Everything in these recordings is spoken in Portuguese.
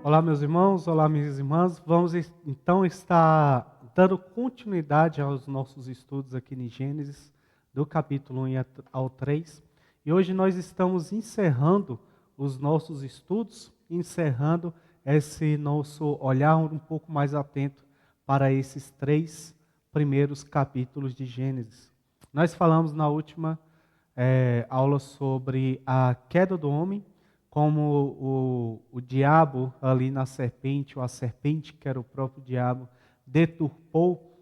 Olá, meus irmãos, olá, minhas irmãs. Vamos então estar dando continuidade aos nossos estudos aqui em Gênesis, do capítulo 1 ao 3. E hoje nós estamos encerrando os nossos estudos, encerrando esse nosso olhar um pouco mais atento para esses 3 primeiros capítulos de Gênesis. Nós falamos na última aula sobre a queda do homem, como o diabo ali na serpente, ou a serpente, que era o próprio diabo, deturpou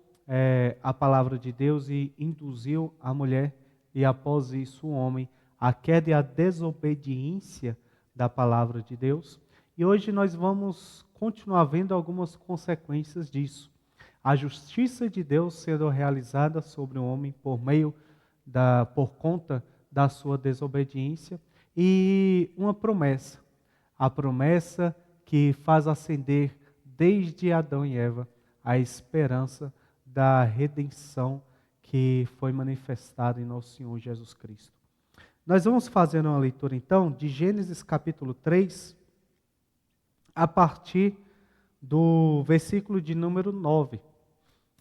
a palavra de Deus e induziu a mulher, e após isso o homem, a queda e a desobediência da palavra de Deus. E hoje nós vamos continuar vendo algumas consequências disso. A justiça de Deus sendo realizada sobre o homem por conta da sua desobediência, e uma promessa, a promessa que faz ascender desde Adão e Eva a esperança da redenção que foi manifestada em nosso Senhor Jesus Cristo. Nós vamos fazer uma leitura então de Gênesis capítulo 3, a partir do versículo de número 9.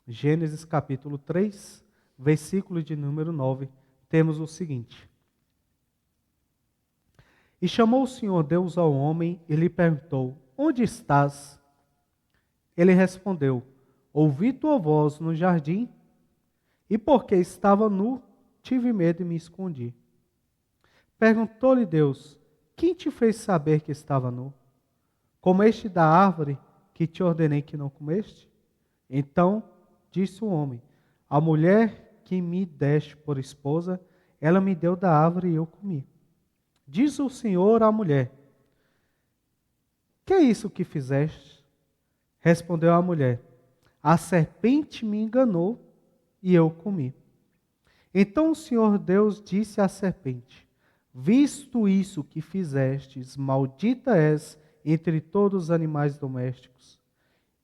Gênesis capítulo 3, versículo de número 9, temos o seguinte: E chamou o Senhor Deus ao homem e lhe perguntou: Onde estás? Ele respondeu: Ouvi tua voz no jardim, e porque estava nu, tive medo e me escondi. Perguntou-lhe Deus: Quem te fez saber que estava nu? Comeste da árvore que te ordenei que não comeste? Então disse o homem: A mulher que me deste por esposa, ela me deu da árvore e eu comi. Diz o Senhor à mulher: Que é isso que fizeste? Respondeu a mulher: A serpente me enganou e eu comi. Então o Senhor Deus disse à serpente: Visto isso que fizestes, maldita és entre todos os animais domésticos,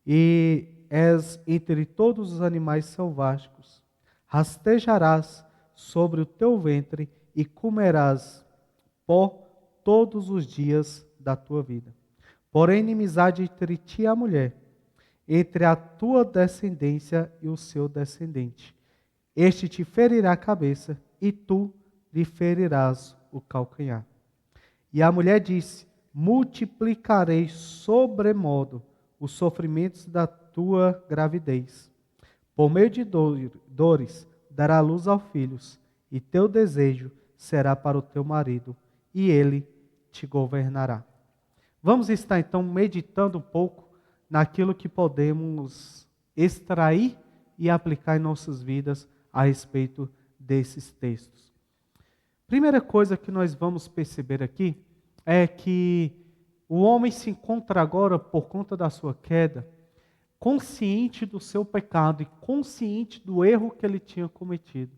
e és entre todos os animais selváticos. Rastejarás sobre o teu ventre e comerás pó todos os dias da tua vida. Porém, inimizade entre ti e a mulher, entre a tua descendência e o seu descendente. Este te ferirá a cabeça, e tu lhe ferirás o calcanhar. E a mulher disse: Multiplicarei sobremodo os sofrimentos da tua gravidez. Por meio de dores dará luz aos filhos, e teu desejo será para o teu marido, e ele te governará. Vamos estar então meditando um pouco naquilo que podemos extrair e aplicar em nossas vidas a respeito desses textos. Primeira coisa que nós vamos perceber aqui é que o homem se encontra agora, por conta da sua queda, consciente do seu pecado e consciente do erro que ele tinha cometido.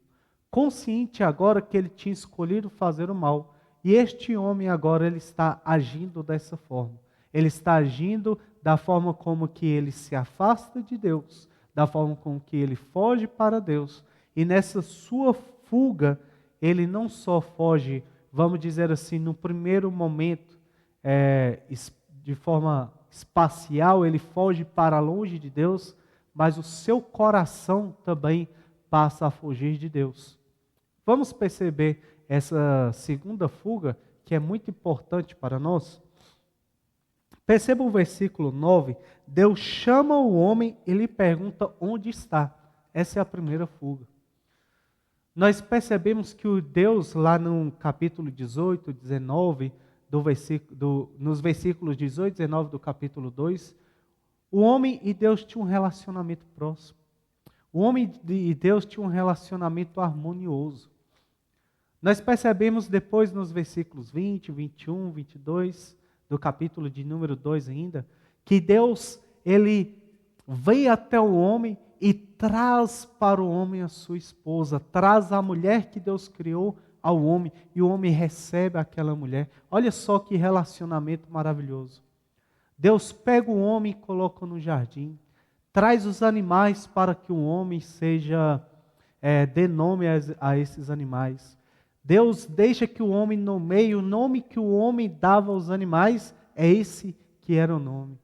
Consciente agora que ele tinha escolhido fazer o mal. E este homem agora ele está agindo dessa forma. Ele está agindo da forma como que ele se afasta de Deus, da forma como que ele foge para Deus. E nessa sua fuga, ele não só foge, vamos dizer assim, no primeiro momento, de forma espacial, ele foge para longe de Deus, mas o seu coração também passa a fugir de Deus. Vamos perceber essa segunda fuga, que é muito importante para nós? Perceba o versículo 9, Deus chama o homem e lhe pergunta onde está. Essa é a primeira fuga. Nós percebemos que o Deus, lá no capítulo 18, 19, nos versículos 18 e 19 do capítulo 2, o homem e Deus tinham um relacionamento próximo. O homem e Deus tinham um relacionamento harmonioso. Nós percebemos depois nos versículos 20, 21, 22, do capítulo de número 2 ainda, que Deus, ele vem até o homem e traz para o homem a sua esposa, traz a mulher que Deus criou ao homem, e o homem recebe aquela mulher. Olha só que relacionamento maravilhoso. Deus pega o homem e coloca no jardim, traz os animais para que o homem dê nome a esses animais. Deus deixa que o homem nomeie, o nome que o homem dava aos animais é esse que era o nome.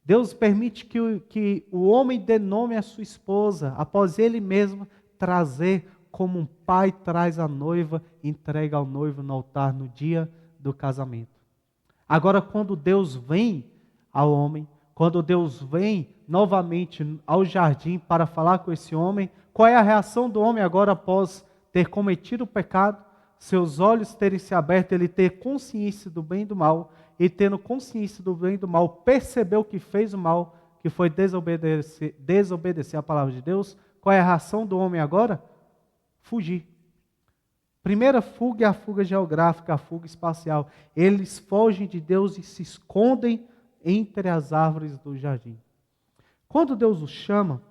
Deus permite que o homem dê nome à sua esposa, após ele mesmo trazer como um pai traz a noiva, entrega ao noivo no altar no dia do casamento. Agora, quando Deus vem ao homem, quando Deus vem novamente ao jardim para falar com esse homem, qual é a reação do homem agora após ter cometido o pecado? Seus olhos terem se aberto, ele ter consciência do bem e do mal, e tendo consciência do bem e do mal, percebeu que fez o mal, que foi desobedecer a palavra de Deus. Qual é a reação do homem agora? Fugir. Primeira fuga é a fuga geográfica, a fuga espacial. Eles fogem de Deus e se escondem entre as árvores do jardim. Quando Deus os chama,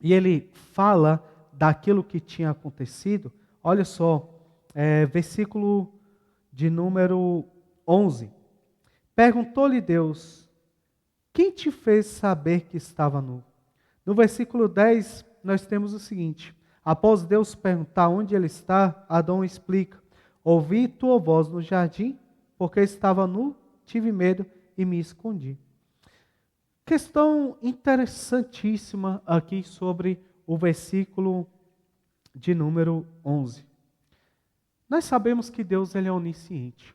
e ele fala daquilo que tinha acontecido, olha só, versículo de número 11. Perguntou-lhe Deus, quem te fez saber que estava nu? No versículo 10, nós temos o seguinte: após Deus perguntar onde ele está, Adão explica, ouvi tua voz no jardim, porque estava nu, tive medo e me escondi. Questão interessantíssima aqui sobre o versículo de número 11. Nós sabemos que Deus ele é onisciente.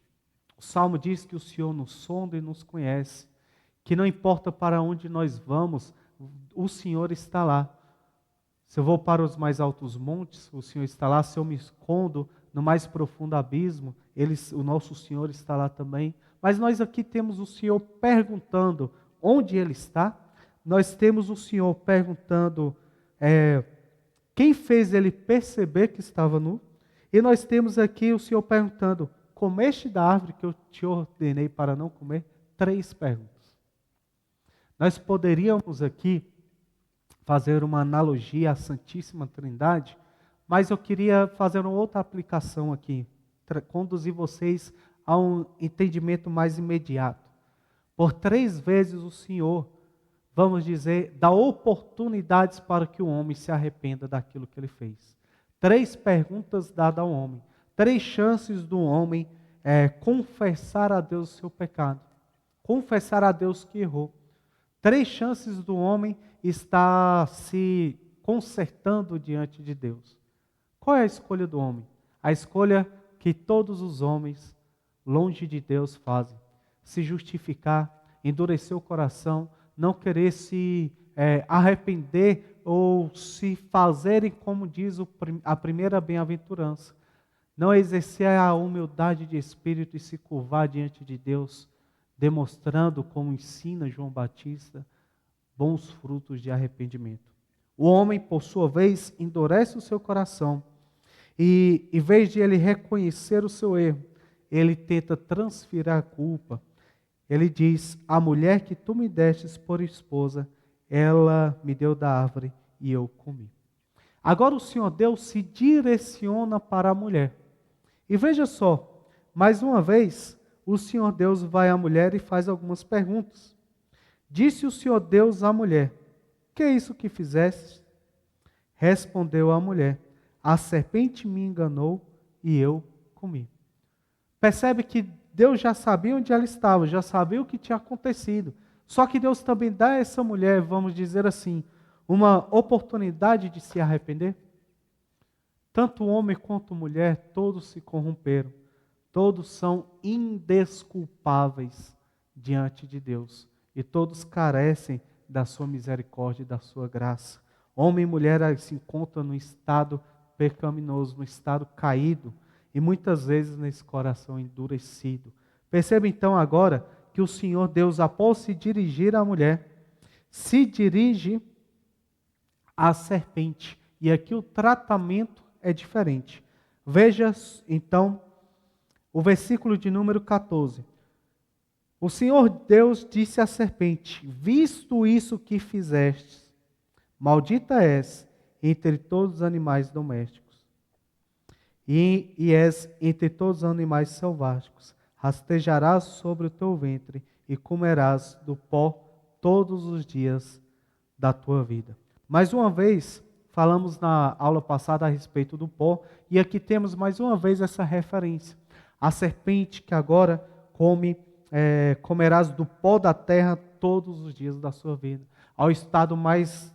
O Salmo diz que o Senhor nos sonda e nos conhece, que não importa para onde nós vamos, o Senhor está lá. Se eu vou para os mais altos montes, o Senhor está lá. Se eu me escondo no mais profundo abismo, o nosso Senhor está lá também. Mas nós aqui temos o Senhor perguntando onde Ele está. Nós temos o Senhor perguntando quem fez Ele perceber que estava nu. E nós temos aqui o Senhor perguntando, comeste da árvore que eu te ordenei para não comer? 3 perguntas. Nós poderíamos aqui fazer uma analogia à Santíssima Trindade, mas eu queria fazer uma outra aplicação aqui, conduzir vocês a um entendimento mais imediato. Por 3 vezes o Senhor, vamos dizer, dá oportunidades para que o homem se arrependa daquilo que ele fez. 3 perguntas dadas ao homem, 3 chances do homem confessar a Deus o seu pecado, confessar a Deus que errou. 3 chances do homem estar se consertando diante de Deus. Qual é a escolha do homem? A escolha que todos os homens, longe de Deus, fazem. Se justificar, endurecer o coração, não querer se arrepender ou se fazerem como diz a primeira bem-aventurança. Não exercer a humildade de espírito e se curvar diante de Deus, demonstrando, como ensina João Batista, bons frutos de arrependimento. O homem, por sua vez, endurece o seu coração e, em vez de ele reconhecer o seu erro, ele tenta transferir a culpa. Ele diz, a mulher que tu me destes por esposa, ela me deu da árvore e eu comi. Agora o Senhor Deus se direciona para a mulher. E veja só, mais uma vez, o Senhor Deus vai à mulher e faz algumas perguntas. Disse o Senhor Deus à mulher, que é isso que fizeste? Respondeu a mulher, a serpente me enganou e eu comi. Percebe que Deus já sabia onde ela estava, já sabia o que tinha acontecido. Só que Deus também dá a essa mulher, vamos dizer assim, uma oportunidade de se arrepender. Tanto homem quanto mulher, todos se corromperam. Todos são indesculpáveis diante de Deus. E todos carecem da sua misericórdia e da sua graça. Homem e mulher se encontram no estado pecaminoso, no estado caído. E muitas vezes nesse coração endurecido. Perceba então agora que o Senhor Deus, após se dirigir à mulher, se dirige à serpente. E aqui o tratamento é diferente. Veja então o versículo de número 14. O Senhor Deus disse à serpente, visto isso que fizestes, maldita és entre todos os animais domésticos, e és entre todos os animais selváticos. Rastejarás sobre o teu ventre e comerás do pó todos os dias da tua vida. Mais uma vez, falamos na aula passada a respeito do pó, e aqui temos mais uma vez essa referência. A serpente que agora come comerás do pó da terra todos os dias da sua vida. Ao estado mais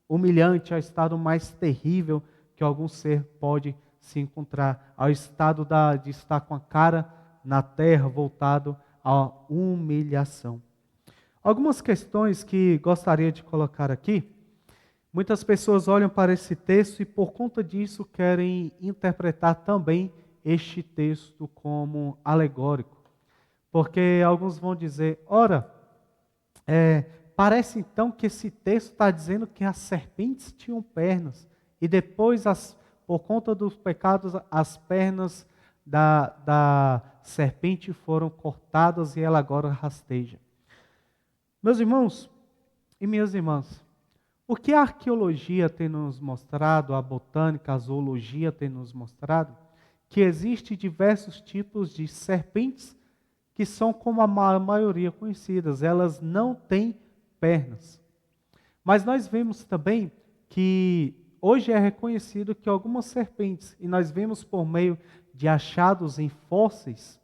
humilhante, ao estado mais terrível que algum ser pode se encontrar, ao estado de estar com a cara na terra, voltado à humilhação. Algumas questões que gostaria de colocar aqui. Muitas pessoas olham para esse texto e por conta disso querem interpretar também este texto como alegórico. Porque alguns vão dizer, ora, parece então que esse texto está dizendo que as serpentes tinham pernas e depois, por conta dos pecados, as pernas da serpente foram cortadas e ela agora rasteja. Meus irmãos e minhas irmãs, o que a arqueologia tem nos mostrado, a botânica, a zoologia tem nos mostrado, que existem diversos tipos de serpentes que são como a maioria conhecidas, elas não têm pernas. Mas nós vemos também que hoje é reconhecido que algumas serpentes, e nós vemos por meio de achados em fósseis,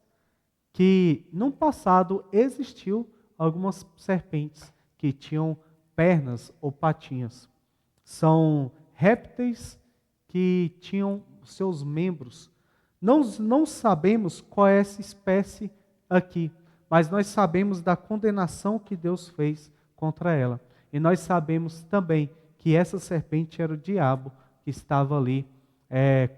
que no passado existiu algumas serpentes que tinham pernas ou patinhas. São répteis que tinham seus membros. Não sabemos qual é essa espécie aqui, mas nós sabemos da condenação que Deus fez contra ela. E nós sabemos também que essa serpente era o diabo que estava ali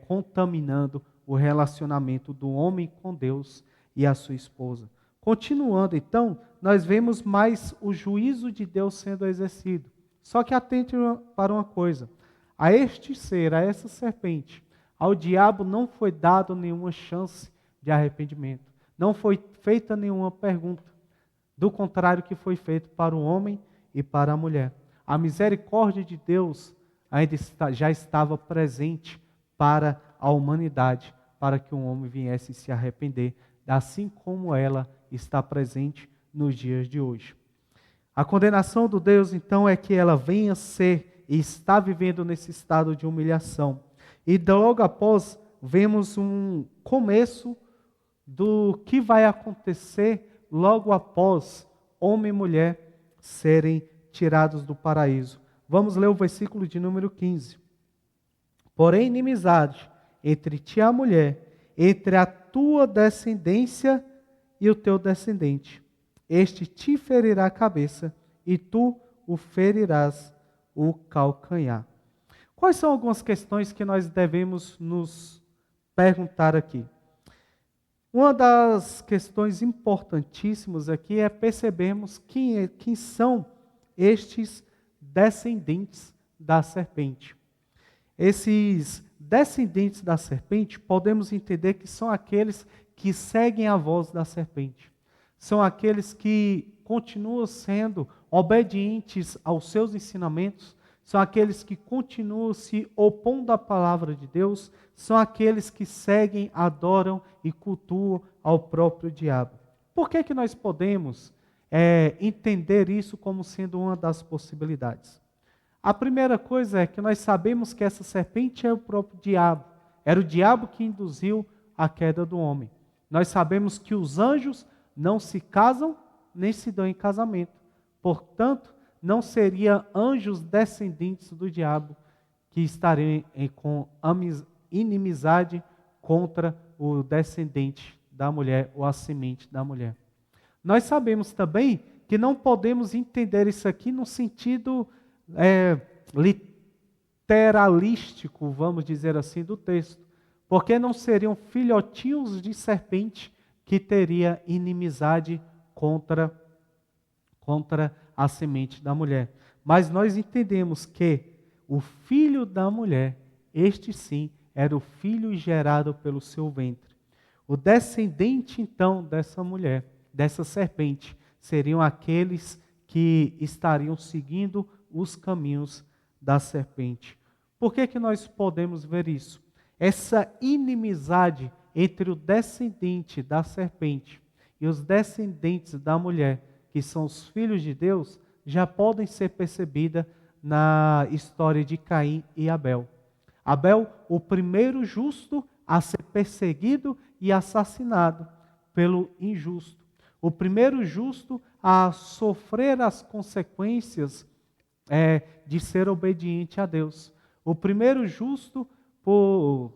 contaminando o relacionamento do homem com Deus e a sua esposa. Continuando, então, nós vemos mais o juízo de Deus sendo exercido. Só que atente para uma coisa. A este ser, a essa serpente, ao diabo não foi dado nenhuma chance de arrependimento. Não foi feita nenhuma pergunta. Do contrário que foi feito para o homem e para a mulher. A misericórdia de Deus já estava presente para a humanidade, para que o homem viesse se arrepender, assim como ela está presente nos dias de hoje. A condenação do Deus, então, é que ela venha ser e está vivendo nesse estado de humilhação. E logo após, vemos um começo do que vai acontecer logo após homem e mulher serem tirados do paraíso. Vamos ler o versículo de número 15. Porém, inimizade entre ti e a mulher, entre a tua descendência e o teu descendente. Este te ferirá a cabeça e tu o ferirás o calcanhar. Quais são algumas questões que nós devemos nos perguntar aqui? Uma das questões importantíssimas aqui é percebermos quem são estes descendentes da serpente. Esses descendentes da serpente, podemos entender que são aqueles que seguem a voz da serpente. São aqueles que continuam sendo obedientes aos seus ensinamentos, são aqueles que continuam se opondo à palavra de Deus, são aqueles que seguem, adoram e cultuam ao próprio diabo. Por que nós podemos entender isso como sendo uma das possibilidades? A primeira coisa é que nós sabemos que essa serpente é o próprio diabo. Era o diabo que induziu a queda do homem. Nós sabemos que os anjos não se casam nem se dão em casamento. Portanto, não seria anjos descendentes do diabo que estariam com inimizade contra o descendente da mulher ou a semente da mulher. Nós sabemos também que não podemos entender isso aqui no sentido literalístico, vamos dizer assim, do texto, porque não seriam filhotinhos de serpente que teria inimizade contra a semente da mulher. Mas nós entendemos que o filho da mulher, este sim, era o filho gerado pelo seu ventre. O descendente, então, dessa mulher, dessa serpente, seriam aqueles que estariam seguindo os caminhos da serpente. Por que nós podemos ver isso? Essa inimizade entre o descendente da serpente e os descendentes da mulher, que são os filhos de Deus, já podem ser percebida na história de Caim e Abel. Abel, o primeiro justo a ser perseguido e assassinado pelo injusto. O primeiro justo a sofrer as consequências de ser obediente a Deus. O primeiro justo por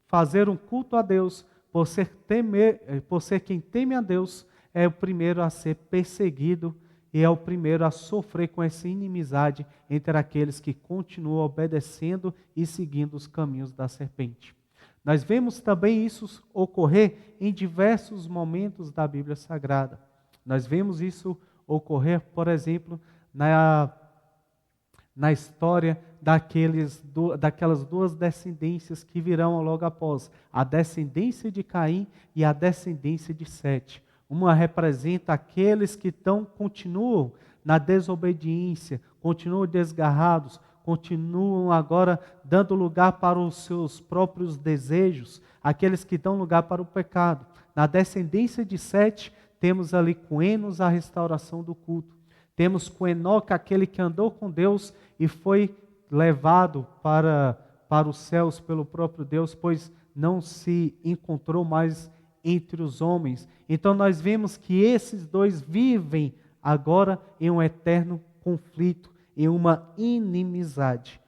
fazer um culto a Deus, por ser quem teme a Deus, é o primeiro a ser perseguido e é o primeiro a sofrer com essa inimizade entre aqueles que continuam obedecendo e seguindo os caminhos da serpente. Nós vemos também isso ocorrer em diversos momentos da Bíblia Sagrada. Nós vemos isso ocorrer, por exemplo, na história daquelas duas descendências que virão logo após, a descendência de Caim e a descendência de Sete. Uma representa aqueles que continuam na desobediência, continuam desgarrados, continuam agora dando lugar para os seus próprios desejos, aqueles que dão lugar para o pecado. Na descendência de Sete, temos ali com Enos a restauração do culto. Temos com Enoque aquele que andou com Deus e foi levado para os céus pelo próprio Deus, pois não se encontrou mais entre os homens. Então nós vemos que esses dois vivem agora em um eterno conflito, em uma inimizade.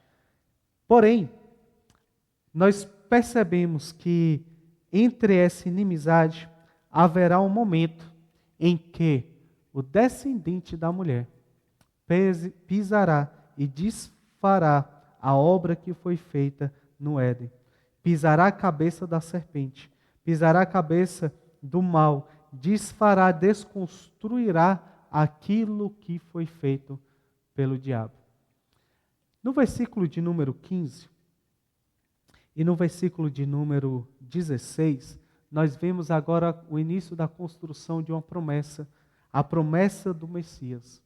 Porém, nós percebemos que entre essa inimizade haverá um momento em que o descendente da mulher pisará e desfará a obra que foi feita no Éden. Pisará a cabeça da serpente, pisará a cabeça do mal, desfará, desconstruirá aquilo que foi feito pelo diabo. No versículo de número 15 e no versículo de número 16, nós vemos agora o início da construção de uma promessa, a promessa do Messias.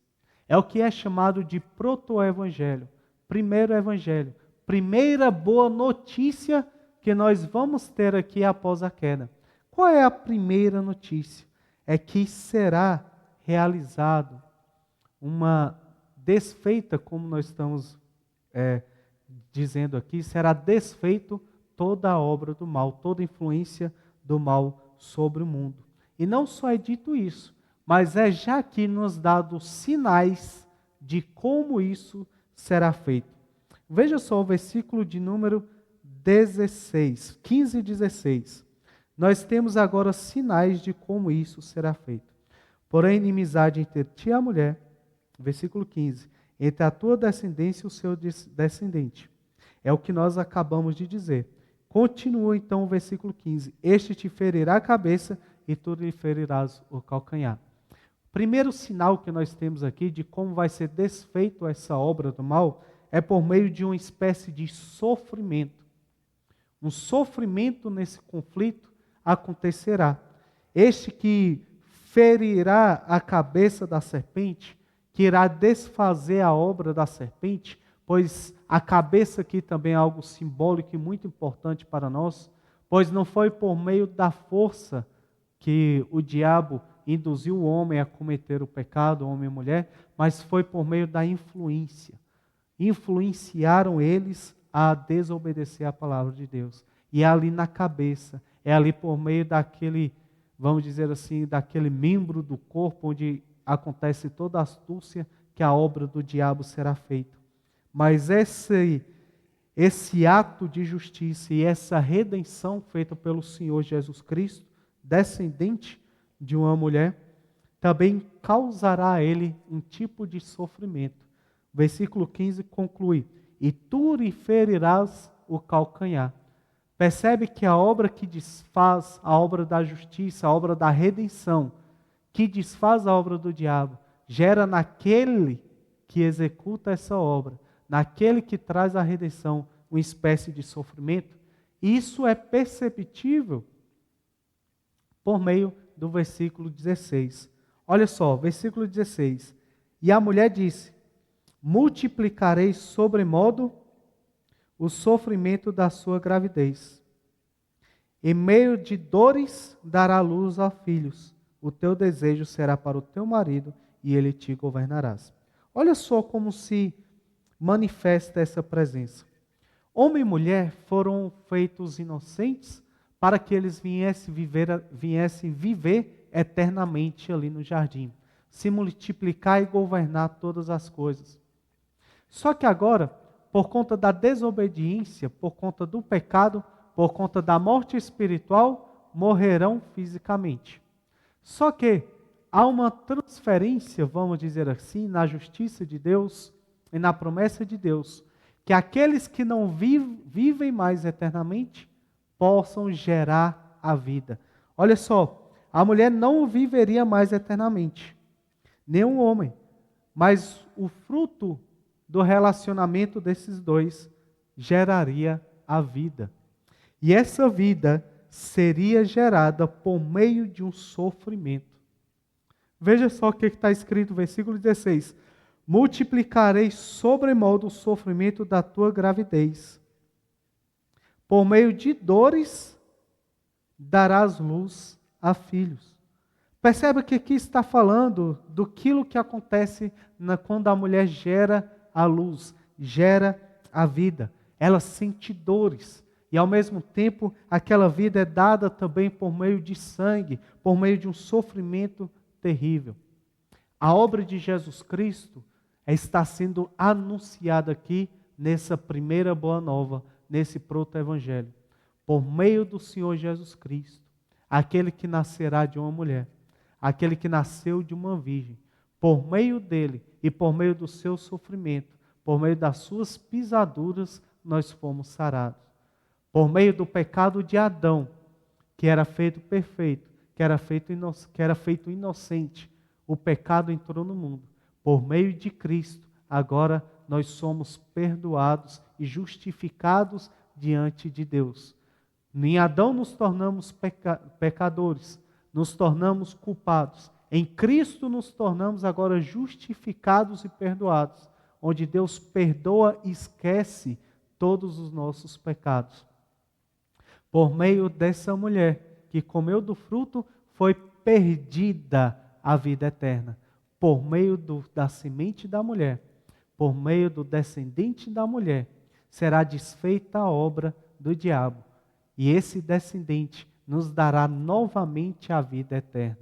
É o que é chamado de proto-evangelho, primeiro evangelho, primeira boa notícia que nós vamos ter aqui após a queda. Qual é a primeira notícia? É que será realizado uma desfeita, como nós estamos dizendo aqui, será desfeito toda a obra do mal, toda a influência do mal sobre o mundo. E não só é dito isso, mas é já aqui nos dados sinais de como isso será feito. Veja só o versículo de número 16, 15 e 16. Nós temos agora sinais de como isso será feito. Porém, inimizade entre ti e a mulher, versículo 15, entre a tua descendência e o seu descendente. É o que nós acabamos de dizer. Continua então o versículo 15. Este te ferirá a cabeça e tu lhe ferirás o calcanhar. Primeiro sinal que nós temos aqui de como vai ser desfeito essa obra do mal é por meio de uma espécie de sofrimento. Um sofrimento nesse conflito acontecerá. Este que ferirá a cabeça da serpente, que irá desfazer a obra da serpente, pois a cabeça aqui também é algo simbólico e muito importante para nós, pois não foi por meio da força que o diabo induziu o homem a cometer o pecado, homem e mulher, mas foi por meio da influência. Influenciaram eles a desobedecer a palavra de Deus. E é ali na cabeça, é ali por meio daquele, vamos dizer assim, daquele membro do corpo onde acontece toda a astúcia que a obra do diabo será feita. Mas esse ato de justiça e essa redenção feita pelo Senhor Jesus Cristo, descendente de uma mulher, também causará a ele um tipo de sofrimento. Versículo 15 conclui: e tu lhe ferirás o calcanhar. Percebe que a obra que desfaz, a obra da justiça, a obra da redenção, que desfaz a obra do diabo, gera naquele que executa essa obra, naquele que traz a redenção, uma espécie de sofrimento. Isso é perceptível por meio do versículo 16. Olha só, versículo 16. E a mulher disse: multiplicarei sobremodo o sofrimento da sua gravidez. Em meio de dores dará luz a filhos. O teu desejo será para o teu marido e ele te governarás. Olha só como se manifesta essa presença. Homem e mulher foram feitos inocentes para que eles viessem viver eternamente ali no jardim, se multiplicar e governar todas as coisas. Só que agora, por conta da desobediência, por conta do pecado, por conta da morte espiritual, morrerão fisicamente. Só que há uma transferência, vamos dizer assim, na justiça de Deus e na promessa de Deus, que aqueles que não vivem mais eternamente possam gerar a vida. Olha só, a mulher não viveria mais eternamente, nem o homem, mas o fruto do relacionamento desses dois geraria a vida. E essa vida seria gerada por meio de um sofrimento. Veja só o que está escrito no versículo 16. Multiplicarei sobremodo o sofrimento da tua gravidez. Por meio de dores darás luz a filhos. Perceba que aqui está falando do que acontece quando a mulher gera a luz, gera a vida. Ela sente dores. E ao mesmo tempo, aquela vida é dada também por meio de sangue, por meio de um sofrimento terrível. A obra de Jesus Cristo está sendo anunciada aqui nessa primeira boa nova, nesse proto-evangelho. Por meio do Senhor Jesus Cristo, aquele que nascerá de uma mulher, aquele que nasceu de uma virgem, por meio dele e por meio do seu sofrimento, por meio das suas pisaduras, nós fomos sarados. Por meio do pecado de Adão, que era feito perfeito, que era feito inocente, o pecado entrou no mundo. Por meio de Cristo, agora nós somos perdoados e justificados diante de Deus. Em Adão nos tornamos pecadores, nos tornamos culpados. Em Cristo nos tornamos agora justificados e perdoados, onde Deus perdoa e esquece todos os nossos pecados. Por meio dessa mulher que comeu do fruto, foi perdida a vida eterna. Por meio da semente da mulher, por meio do descendente da mulher, será desfeita a obra do diabo. E esse descendente nos dará novamente a vida eterna.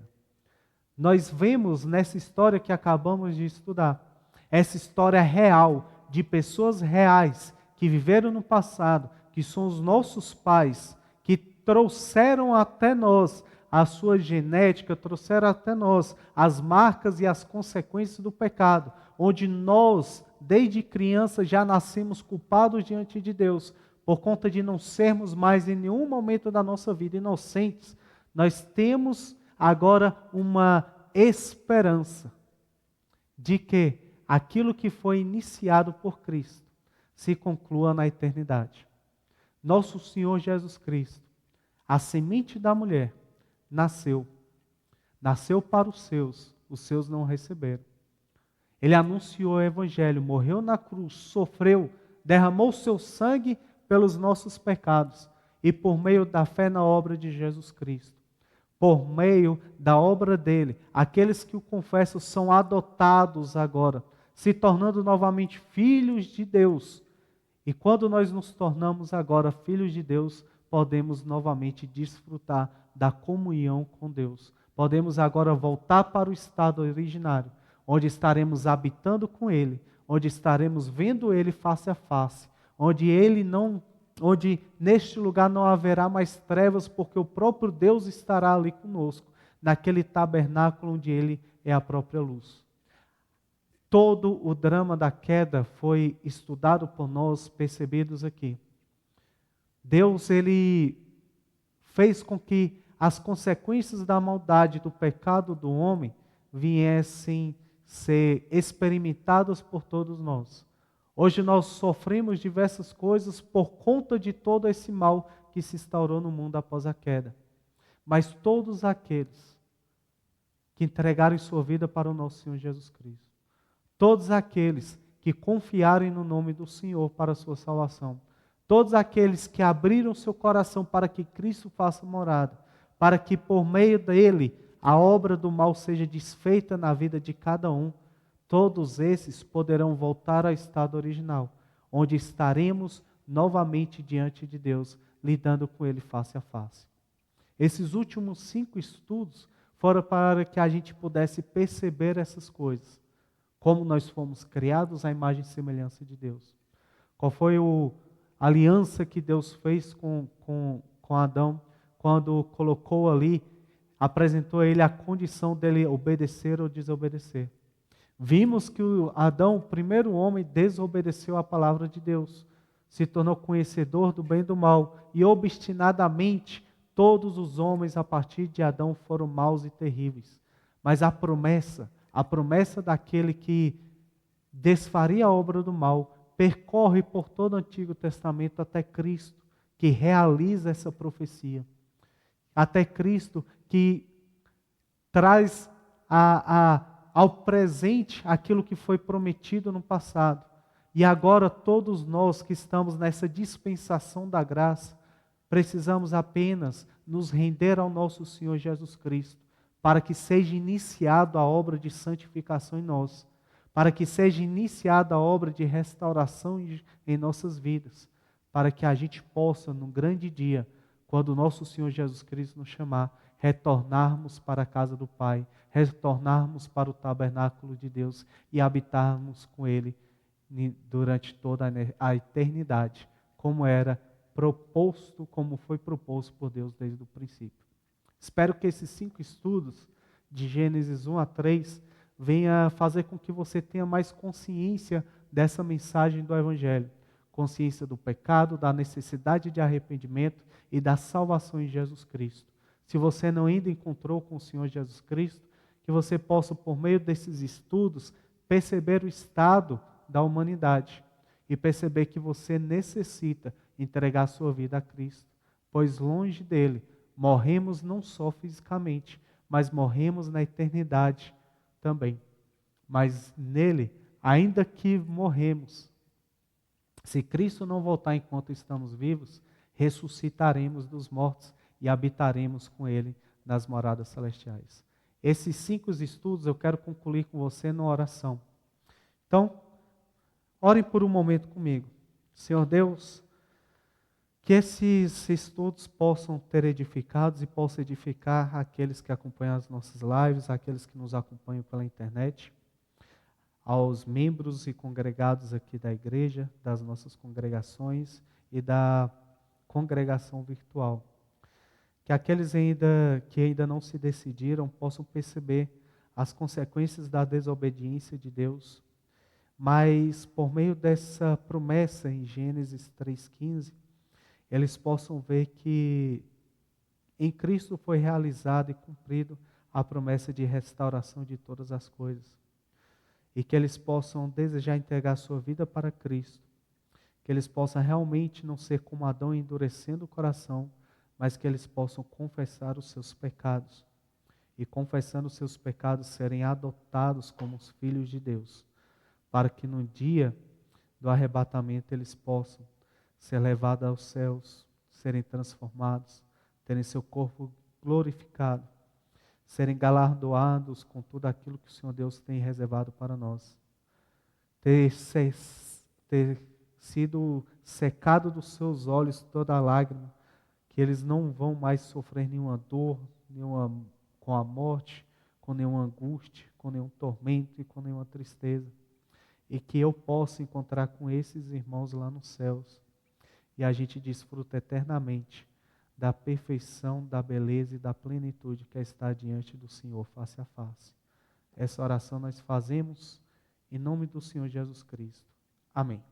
Nós vemos nessa história que acabamos de estudar, essa história real, de pessoas reais, que viveram no passado, que são os nossos pais, que trouxeram até nós a sua genética, trouxeram até nós as marcas e as consequências do pecado, onde nós, desde criança, já nascemos culpados diante de Deus, por conta de não sermos mais em nenhum momento da nossa vida inocentes. Nós temos agora uma esperança de que aquilo que foi iniciado por Cristo se conclua na eternidade. Nosso Senhor Jesus Cristo, a semente da mulher, nasceu para os seus não receberam. Ele anunciou o Evangelho, morreu na cruz, sofreu, derramou seu sangue pelos nossos pecados e por meio da fé na obra de Jesus Cristo, por meio da obra dele, aqueles que o confessam são adotados agora, se tornando novamente filhos de Deus. E quando nós nos tornamos agora filhos de Deus, podemos novamente desfrutar da comunhão com Deus. Podemos agora voltar para o estado originário, onde estaremos habitando com Ele, onde estaremos vendo Ele face a face, onde neste lugar não haverá mais trevas, porque o próprio Deus estará ali conosco, naquele tabernáculo onde Ele é a própria luz. Todo o drama da queda foi estudado por nós, percebidos aqui. Deus, Ele fez com que as consequências da maldade, do pecado do homem, viessem ser experimentadas por todos nós. Hoje nós sofremos diversas coisas por conta de todo esse mal que se instaurou no mundo após a queda. Mas todos aqueles que entregaram sua vida para o nosso Senhor Jesus Cristo, todos aqueles que confiarem no nome do Senhor para a sua salvação, todos aqueles que abriram seu coração para que Cristo faça morada, para que por meio dele a obra do mal seja desfeita na vida de cada um, todos esses poderão voltar ao estado original, onde estaremos novamente diante de Deus, lidando com Ele face a face. Esses últimos 5 estudos fora para que a gente pudesse perceber essas coisas, como nós fomos criados à imagem e semelhança de Deus. Qual foi a aliança que Deus fez com Adão, quando colocou ali, apresentou a ele a condição dele obedecer ou desobedecer. Vimos que Adão, o primeiro homem, desobedeceu à palavra de Deus, se tornou conhecedor do bem e do mal, e obstinadamente todos os homens a partir de Adão foram maus e terríveis. Mas a promessa daquele que desfaria a obra do mal, percorre por todo o Antigo Testamento até Cristo, que realiza essa profecia. Até Cristo que traz ao presente aquilo que foi prometido no passado. E agora todos nós que estamos nessa dispensação da graça, precisamos apenas nos render ao nosso Senhor Jesus Cristo, para que seja iniciada a obra de santificação em nós, para que seja iniciada a obra de restauração em nossas vidas, para que a gente possa, no grande dia, quando o nosso Senhor Jesus Cristo nos chamar, retornarmos para a casa do Pai, retornarmos para o tabernáculo de Deus e habitarmos com Ele durante toda a eternidade, como foi proposto por Deus desde o princípio. Espero que esses 5 estudos, de Gênesis 1 a 3, venha fazer com que você tenha mais consciência dessa mensagem do Evangelho. Consciência do pecado, da necessidade de arrependimento e da salvação em Jesus Cristo. Se você não ainda encontrou com o Senhor Jesus Cristo, que você possa, por meio desses estudos, perceber o estado da humanidade e perceber que você necessita entregar sua vida a Cristo, pois longe dele morremos não só fisicamente, mas morremos na eternidade também. Mas nele, ainda que morremos, se Cristo não voltar enquanto estamos vivos, ressuscitaremos dos mortos e habitaremos com Ele nas moradas celestiais. Esses 5 estudos eu quero concluir com você numa oração. Então, orem por um momento comigo. Senhor Deus, que esses estudos possam ter edificados e possam edificar aqueles que acompanham as nossas lives, aqueles que nos acompanham pela internet, aos membros e congregados aqui da igreja, das nossas congregações e da congregação virtual. Que aqueles que ainda não se decidiram possam perceber as consequências da desobediência de Deus, mas por meio dessa promessa em Gênesis 3,15, eles possam ver que em Cristo foi realizado e cumprido a promessa de restauração de todas as coisas. E que eles possam desejar entregar sua vida para Cristo. Que eles possam realmente não ser como Adão endurecendo o coração, mas que eles possam confessar os seus pecados. E confessando os seus pecados, serem adotados como os filhos de Deus. Para que no dia do arrebatamento eles possam ser levados aos céus, serem transformados, terem seu corpo glorificado, serem galardoados com tudo aquilo que o Senhor Deus tem reservado para nós. Ter sido secado dos seus olhos toda a lágrima, que eles não vão mais sofrer nenhuma dor, com a morte, com nenhuma angústia, com nenhum tormento e com nenhuma tristeza. E que eu possa encontrar com esses irmãos lá nos céus. E a gente desfruta eternamente da perfeição, da beleza e da plenitude que é estar diante do Senhor face a face. Essa oração nós fazemos em nome do Senhor Jesus Cristo. Amém.